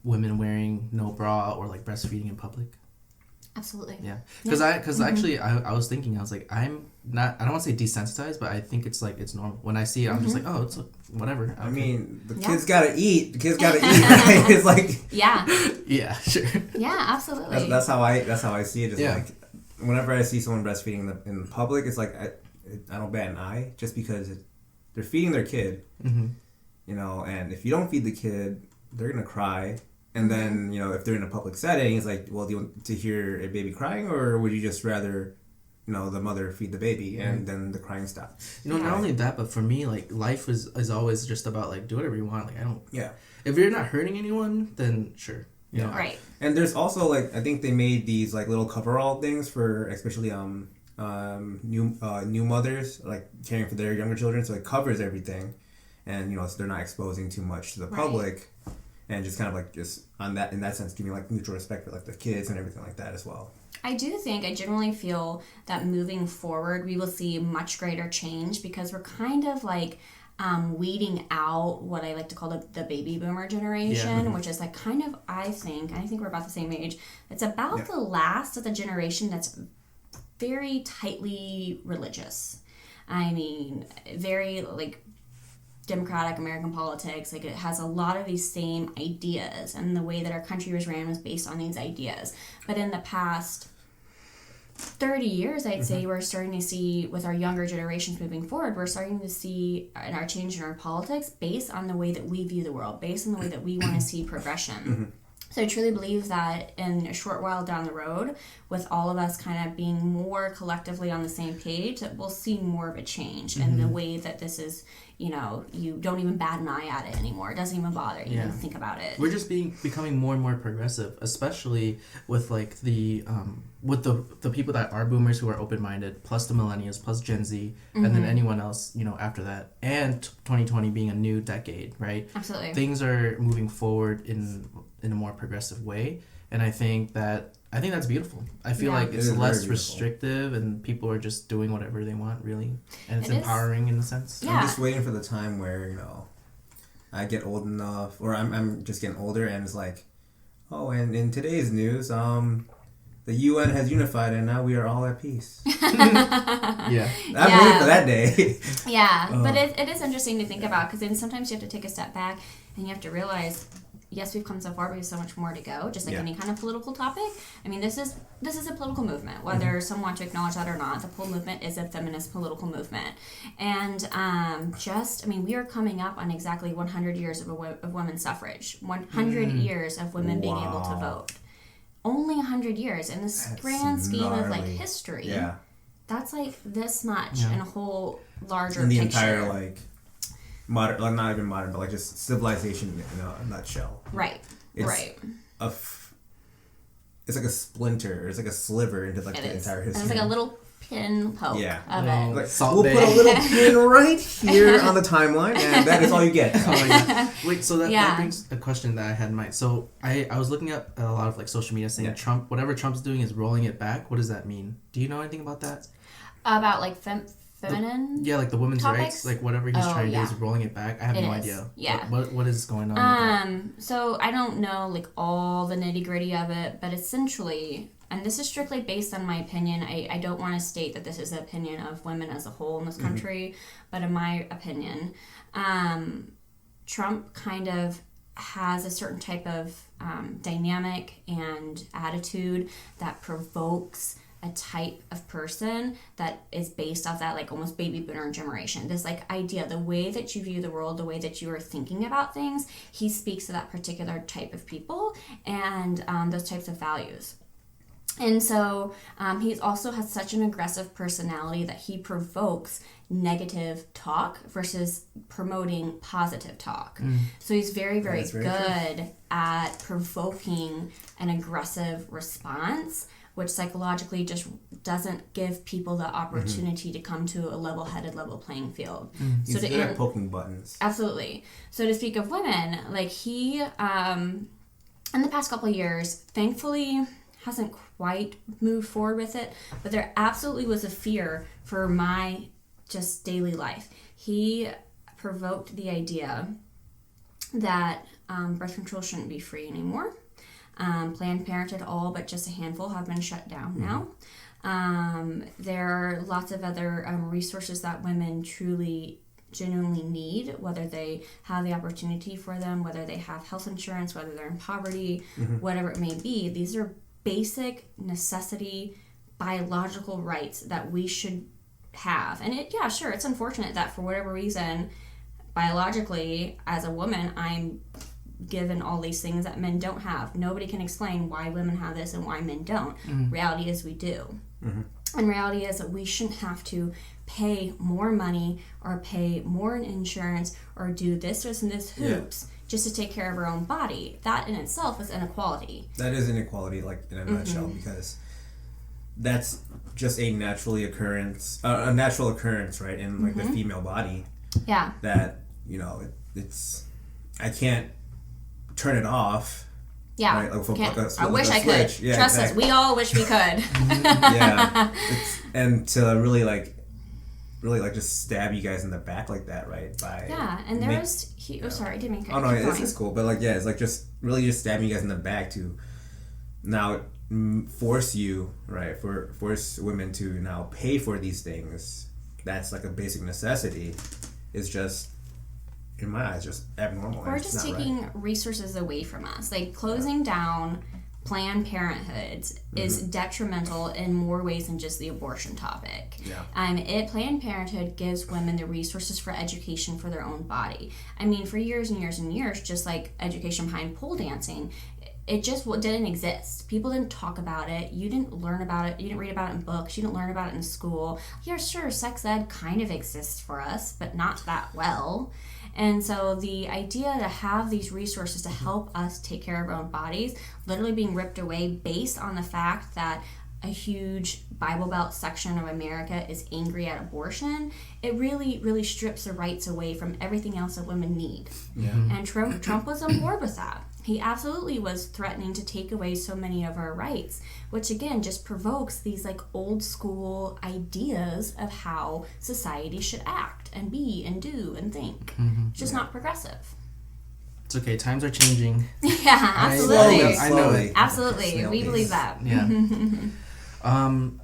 women wearing no bra or like breastfeeding in public? Absolutely. Yeah. Because actually I was thinking, I was like, I don't want to say desensitized, but I think it's like, it's normal. When I see it, I'm just like, oh, it's whatever. I mean, the kids gotta eat. The kids gotta eat. Right? It's like, yeah, sure. Yeah, absolutely. That's how I see it. Just like, whenever I see someone breastfeeding in the public, it's like I don't bat an eye, just because they're feeding their kid, and if you don't feed the kid, they're gonna cry. And then, if they're in a public setting, it's like, well, do you want to hear a baby crying, or would you just rather, the mother feed the baby and then the crying stops? Not only that, but for me, like, life is always just about, like, do whatever you want. Like, I don't... Yeah. If you're not hurting anyone, then sure. Yeah. Right. And there's also, like, I think they made these, like, little coverall things for, especially, new mothers, like, caring for their younger children, so it covers everything. And, so they're not exposing too much to the public. And just kind of like just in that sense, giving like mutual respect for like the kids and everything like that as well. I generally feel that moving forward, we will see much greater change, because we're kind of like weeding out what I like to call the baby boomer generation, which is like kind of, I think we're about the same age. It's about the last of the generation that's very tightly religious. I mean, very like democratic American politics, like it has a lot of these same ideas, and the way that our country was ran was based on these ideas. But in the past 30 years, I'd say we're starting to see, with our younger generations moving forward, we're starting to see our change in our politics based on the way that we view the world, based on the way that we want to see progression. So I truly believe that in a short while down the road, with all of us kind of being more collectively on the same page, that we'll see more of a change in the way that this is, you know, you don't even bat an eye at it anymore. It doesn't even bother you to think about it. We're just becoming more and more progressive, especially with like the people that are boomers who are open-minded, plus the millennials, plus Gen Z, and then anyone else, you know, after that. And 2020 being a new decade, right? Absolutely. Things are moving forward in a more progressive way, and I think that's beautiful. I feel like it's less restrictive, and people are just doing whatever they want, really, and it's empowering in a sense. I'm just waiting for the time where, you know, I get old enough, or I'm just getting older, and it's like, oh, and in today's news, the UN has unified, and now we are all at peace. I'm waiting for that day. But it is interesting to think about, because then sometimes you have to take a step back and you have to realize, yes, we've come so far, but we have so much more to go. Just like any kind of political topic. I mean, this is a political movement, whether some want to acknowledge that or not. The whole movement is a feminist political movement, and we are coming up on exactly 100 years of women's suffrage, 100 years of women being able to vote. Only 100 years in this grand scheme of like history. Yeah, that's like this much in a whole larger in the picture. Entire like modern, like not even modern, but like just civilization in a nutshell. Right. It's it's like a splinter. It's like a sliver into like the entire history. And it's like a little pin poke of it. Like, we'll put a little pin right here on the timeline, and that is all you get. Wait, so that brings a question that I had in mind. So I was looking up a lot of like social media saying Trump, whatever Trump's doing is rolling it back. What does that mean? Do you know anything about that? About like feminine? Like the women's topics? rights, like whatever he's trying to do is rolling it back. I have no idea. Yeah. What is going on? So I don't know like all the nitty gritty of it, but essentially, and this is strictly based on my opinion. I don't want to state that this is the opinion of women as a whole in this country, but in my opinion, Trump kind of has a certain type of dynamic and attitude that provokes a type of person that is based off that like almost baby boomer generation. This like idea, the way that you view the world, the way that you are thinking about things, he speaks to that particular type of people and those types of values. And so he also has such an aggressive personality that he provokes negative talk versus promoting positive talk. So he's very, very good at provoking an aggressive response, which psychologically just doesn't give people the opportunity to come to a level-headed, level playing field. He's good at poking buttons. Absolutely. So to speak of women, like he, in the past couple of years, thankfully hasn't quite moved forward with it, but there absolutely was a fear for my just daily life. He provoked the idea that birth control shouldn't be free anymore. Planned Parenthood, all but just a handful, have been shut down now. There are lots of other resources that women truly, genuinely need, whether they have the opportunity for them, whether they have health insurance, whether they're in poverty, whatever it may be. These are basic necessity biological rights that we should have. And it's unfortunate that for whatever reason, biologically, as a woman, I'm given all these things that men don't have. Nobody can explain why women have this and why men don't. Reality is we do. And reality is that we shouldn't have to pay more money or pay more in insurance or do this and this hoops just to take care of our own body. That in itself is inequality. That is inequality, like in a nutshell, because that's just a natural occurrence, right, in like the female body. Yeah. That, you know, it's I can't turn it off. Yeah. Right? I wish I could. Yeah, trust us, we all wish we could. And to really just stab you guys in the back like that, right? And there was sorry, I didn't mean to. Oh no, this is cool, but like it's like just really stabbing you guys in the back to now force women to now pay for these things. That's like a basic necessity. Is just, in my eyes, just abnormal. We're just taking resources away from us. Like closing down Planned Parenthoods is detrimental in more ways than just the abortion topic. Planned Parenthood gives women the resources for education for their own body. I mean, for years and years and years, just like education behind pole dancing, it just didn't exist. People didn't talk about it. You didn't learn about it. You didn't read about it in books. You didn't learn about it in school. Yeah, sure, sex ed kind of exists for us, but not that well. And so the idea to have these resources to help us take care of our own bodies literally being ripped away based on the fact that a huge Bible Belt section of America is angry at abortion, it really, really strips the rights away from everything else that women need. Yeah. And Trump was on board with that. He absolutely was threatening to take away so many of our rights, which again just provokes these like old school ideas of how society should act and be and do and think. It's just not progressive. It's okay. Times are changing. Yeah, absolutely. I know it. Absolutely. We believe that. Yeah.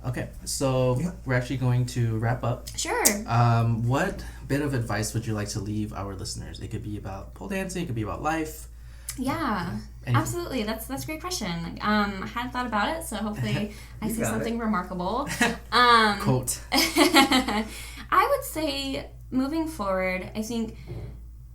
Okay, so we're actually going to wrap up. Sure. What bit of advice would you like to leave our listeners? It could be about pole dancing. It could be about life. Yeah, absolutely. That's a great question. I hadn't thought about it, so hopefully I say something remarkable. Quote. I would say, moving forward, I think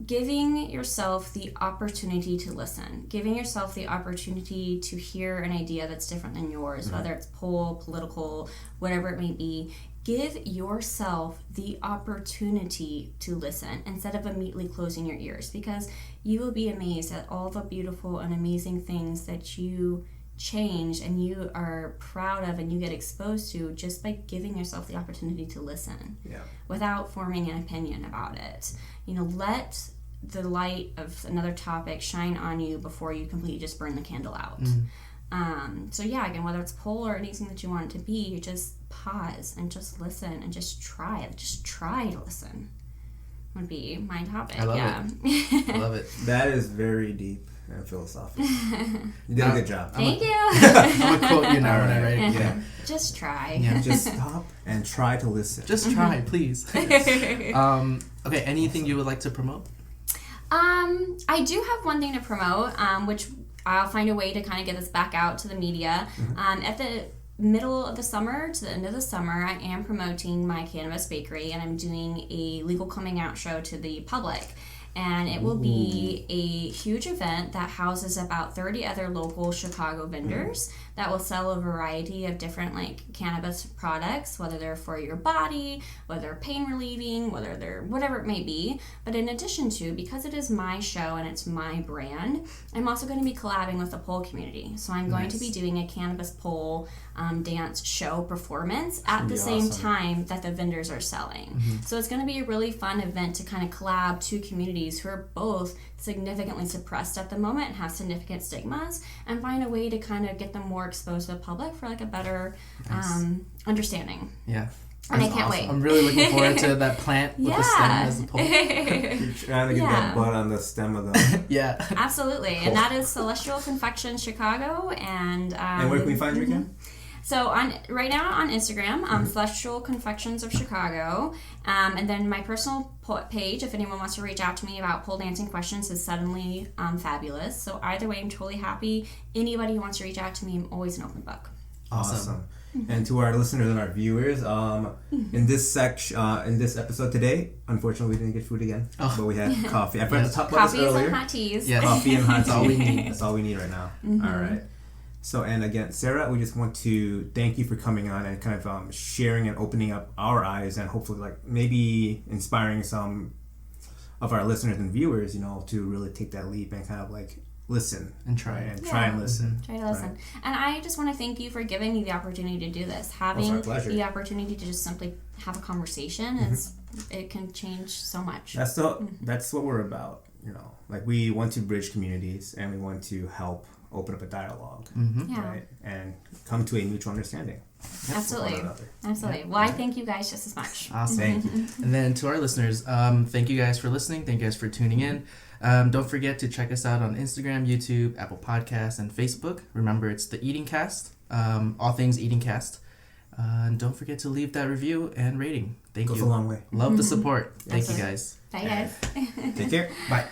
giving yourself the opportunity to listen, giving yourself the opportunity to hear an idea that's different than yours, whether it's political, whatever it may be. Give yourself the opportunity to listen instead of immediately closing your ears, because you will be amazed at all the beautiful and amazing things that you change and you are proud of and you get exposed to just by giving yourself the opportunity to listen without forming an opinion about it. Let the light of another topic shine on you before you completely just burn the candle out. So yeah, again, whether it's pole or anything that you want it to be, you just pause and just listen and just try to listen would be my topic. I love it. I love it. That is very deep and philosophical. You did a good job. Thank you. I'm gonna quote you now when I write it. Yeah. Just try. Yeah. Just stop and try to listen. Just try, please. Okay, anything you would like to promote? I do have one thing to promote, which I'll find a way to kind of get this back out to the media. At the middle of the summer to the end of the summer, I am promoting my cannabis bakery, and I'm doing a legal coming out show to the public. And it will be a huge event that houses about 30 other local Chicago vendors that will sell a variety of different cannabis products, whether they're for your body, whether they're pain relieving, whether they're whatever it may be. But in addition to, because it is my show and it's my brand, I'm also going to be collabing with the pole community. So I'm going to be doing a cannabis pole dance show performance at the same time that the vendors are selling. So it's going to be a really fun event to kind of collab two communities who are both significantly suppressed at the moment and have significant stigmas, and find a way to kind of get them more exposed to the public for a better understanding. Yeah. And I can't wait. I'm really looking forward to that plant with the stem as a pole. You're trying to get that bud on the stem of the... Yeah. Absolutely. And that is Celestial Confections Chicago. And where can we find you again? So right now on Instagram, Celestial Confections of Chicago, and then my personal page, if anyone wants to reach out to me about pole dancing questions, is Suddenly Fabulous. So either way, I'm totally happy. Anybody who wants to reach out to me, I'm always an open book. Awesome. And to our listeners and our viewers, in this episode today, unfortunately, we didn't get food again, but we had coffee. I forgot to talk about this earlier. Coffee and hot teas. Yeah, coffee and hot tea. That's all we need. That's all we need right now. All right. So, and again, Sarah, we just want to thank you for coming on and kind of sharing and opening up our eyes, and hopefully maybe inspiring some of our listeners and viewers, to really take that leap and kind of listen and try and listen. Try to listen. And I just want to thank you for giving me the opportunity to do this. Having the opportunity to just simply have a conversation, it can change so much. That's what we're about. We want to bridge communities, and we want to help open up a dialogue, right, and come to a mutual understanding. Absolutely. Well, I thank you guys just as much. Awesome. Thank you. And then to our listeners, thank you guys for listening. Thank you guys for tuning in. Don't forget to check us out on Instagram, YouTube, Apple Podcasts, and Facebook. Remember, it's TheEatingCast, all things EatingCast. And don't forget to leave that review and rating. Thank you. Goes a long way. Love the support. Thank you guys. Bye, guys. Take care. Bye.